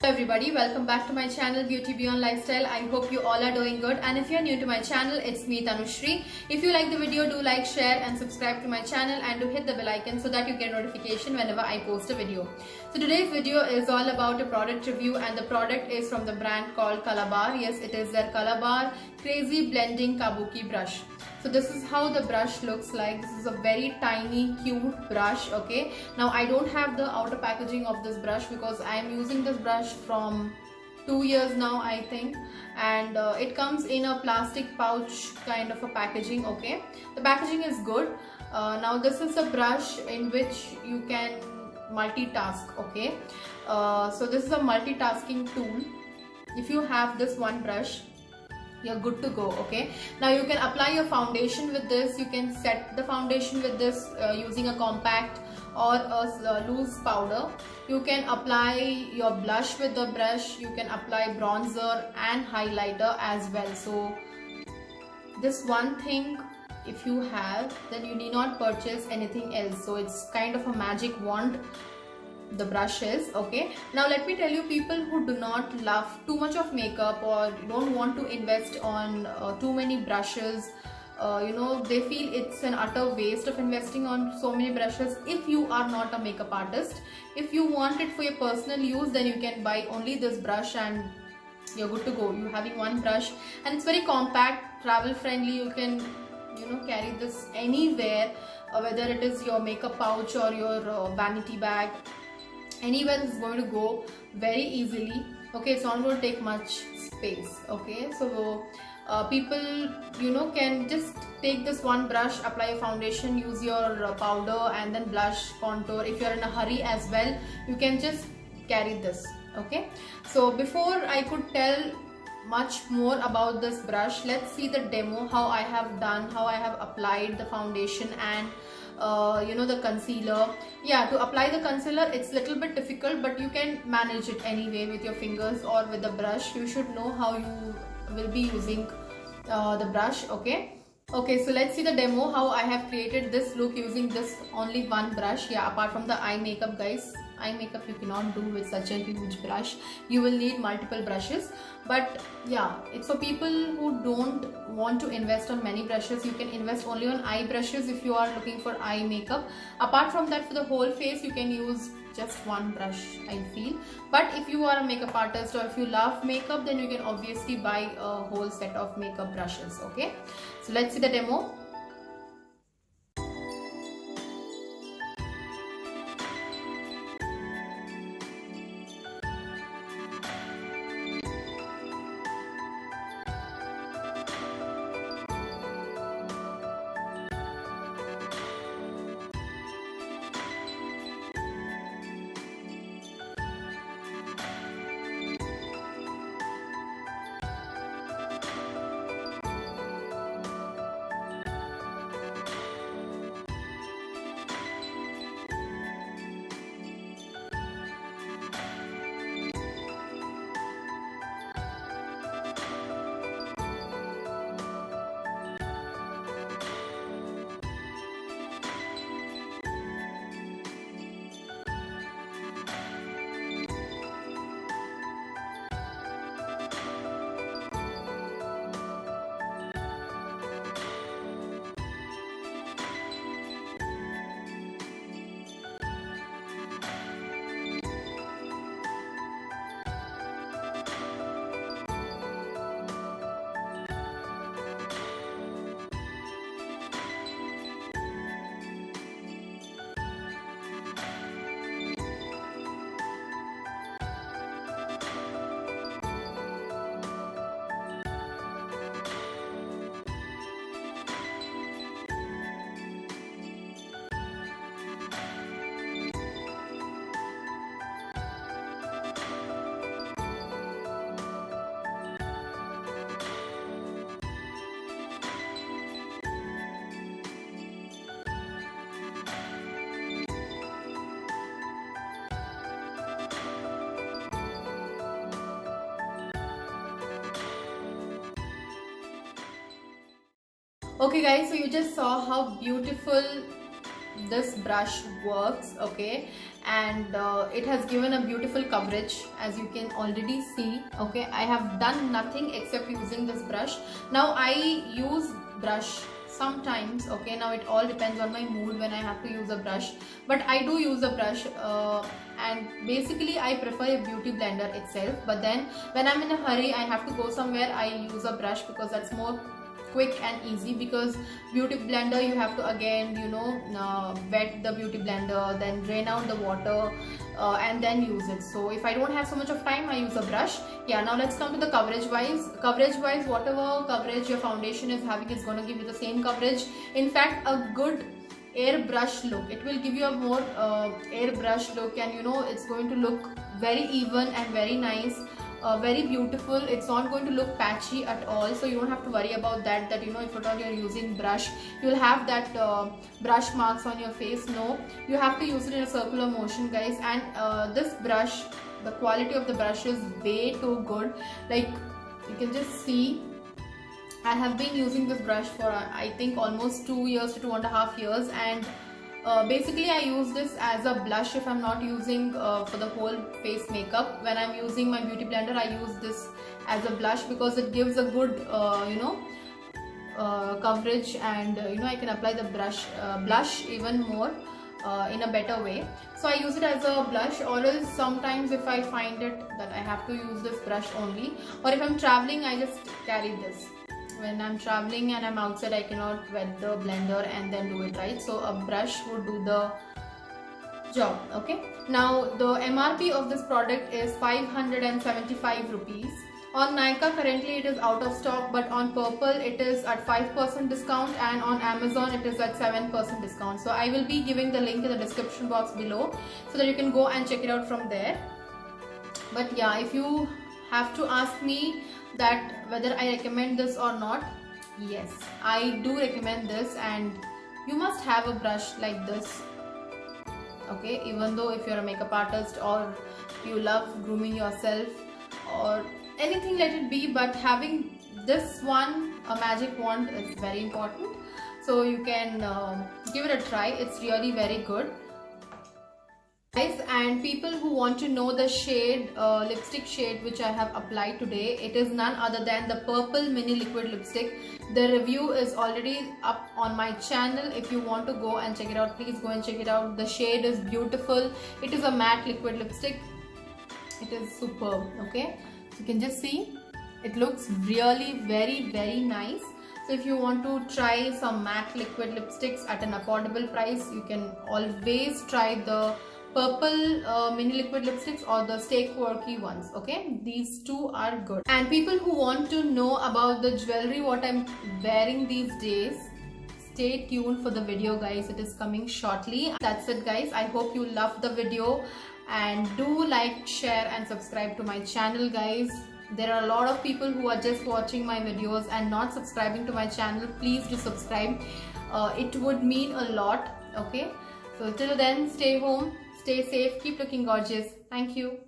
Everybody, welcome back to my channel Beauty Beyond Lifestyle. I hope you all are doing good, and if you are new to my channel, it's me Tanushri. If you like the video, do like, share and subscribe to my channel, and do hit the bell icon so that you get notification whenever I post a video. So today's video is all about a product review, and the product is from the brand called Colorbar. Yes, it is their Colorbar Crazy Blending Kabuki brush. So this is how the brush looks like. This is a very tiny cute brush. Okay, now I don't have the outer packaging of this brush because I am using this brush from 2 years now, I think, and it comes in a plastic pouch kind of a packaging. Okay, the packaging is good. Now this is a brush in which you can multitask. Okay, so this is a multitasking tool. If you have this one brush, you're good to go. Okay, now you can apply your foundation with this. You can set the foundation with this using a compact or a loose powder. You can apply your blush with the brush. You can apply bronzer and highlighter as well. So this one thing, if you have, then you need not purchase anything else. So it's kind of a magic wand, the brush is. Okay, now let me tell you, people who do not love too much of makeup or don't want to invest on too many brushes, you know, they feel it's an utter waste of investing on so many brushes. If you are not a makeup artist, if you want it for your personal use, then you can buy only this brush and you're good to go. You're having one brush and it's very compact, travel friendly. You can, you know, carry this anywhere, whether it is your makeup pouch or your vanity bag. Anywhere is going to go very easily. Okay, it's not going to take much space. Okay, so people, you know, can just take this one brush, apply your foundation, use your powder and then blush, contour. If you're in a hurry as well, you can just carry this. Okay, so before I could tell much more about this brush, let's see the demo, how I have done, how I have applied the foundation and you know, the concealer. Yeah, to apply the concealer, it's a little bit difficult, but you can manage it anyway with your fingers or with the brush. You should know how you will be using the brush. Okay, so let's see the demo, how I have created this look using this only one brush. Yeah, apart from the eye makeup, guys, eye makeup you cannot do with such a huge brush. You will need multiple brushes. But yeah, it's for people who don't want to invest on many brushes. You can invest only on eye brushes if you are looking for eye makeup. Apart from that, for the whole face, you can use just one brush, I feel. But if you are a makeup artist or if you love makeup, then you can obviously buy a whole set of makeup brushes. Okay, so let's see the demo. Okay guys, so you just saw how beautiful this brush works. Okay, and it has given a beautiful coverage, as you can already see. Okay, I have done nothing except using this brush. Now I use brush sometimes, okay, now it all depends on my mood when I have to use a brush, but I do use a brush, and basically I prefer a beauty blender itself. But then when I'm in a hurry, I have to go somewhere, I use a brush because that's more quick and easy. Because beauty blender, you have to again, you know, wet the beauty blender, then drain out the water, and then use it. So if I don't have so much of time, I use a brush. Yeah, now let's come to the coverage wise. Whatever coverage your foundation is having, is going to give you the same coverage. In fact, a good airbrush look, it will give you a more airbrush look, and you know, it's going to look very even and very nice. Very beautiful. It's not going to look patchy at all, so you don't have to worry about that you know, if at all you're using brush, you'll have that brush marks on your face. No, you have to use it in a circular motion, guys. And this brush, the quality of the brush is way too good. Like, you can just see, I have been using this brush for I think almost 2 years to 2.5 years, and basically I use this as a blush if I'm not using for the whole face makeup. When I'm using my beauty blender, I use this as a blush because it gives a good you know, coverage, and you know, I can apply the blush even more in a better way. So I use it as a blush, or else sometimes if I find it that I have to use this brush only, or if I'm traveling, I just carry this. When I'm traveling and I'm outside, I cannot wet the blender and then do it right, so a brush would do the job. Okay, now the MRP of this product is 575 rupees. On Nykaa currently it is out of stock, but on Purplle it is at 5% discount, and on Amazon it is at 7% discount. So I will be giving the link in the description box below so that you can go and check it out from there. But yeah, if you have to ask me that whether I recommend this or not, yes, I do recommend this, and you must have a brush like this. Okay, even though if you're a makeup artist or you love grooming yourself or anything, let it be, but having this one, a magic wand, is very important. So you can give it a try. It's really very good, guys. And people who want to know the shade, lipstick shade which I have applied today, it is none other than the Purplle Mini Liquid Lipstick. The review is already up on my channel. If you want to go and check it out, please go and check it out. The shade is beautiful. It is a matte liquid lipstick. It is superb. Okay, you can just see, it looks really very nice. So if you want to try some matte liquid lipsticks at an affordable price, you can always try the Purplle Mini Liquid Lipsticks or the Stay Quirky ones. Okay, these two are good. And people who want to know about the jewelry what I'm wearing these days, stay tuned for the video, guys. It is coming shortly. That's it, guys. I hope you loved the video, and do like, share and subscribe to my channel, guys. There are a lot of people who are just watching my videos and not subscribing to my channel. Please do subscribe. It would mean a lot. Okay, so till then, stay home, stay safe, keep looking gorgeous. Thank you.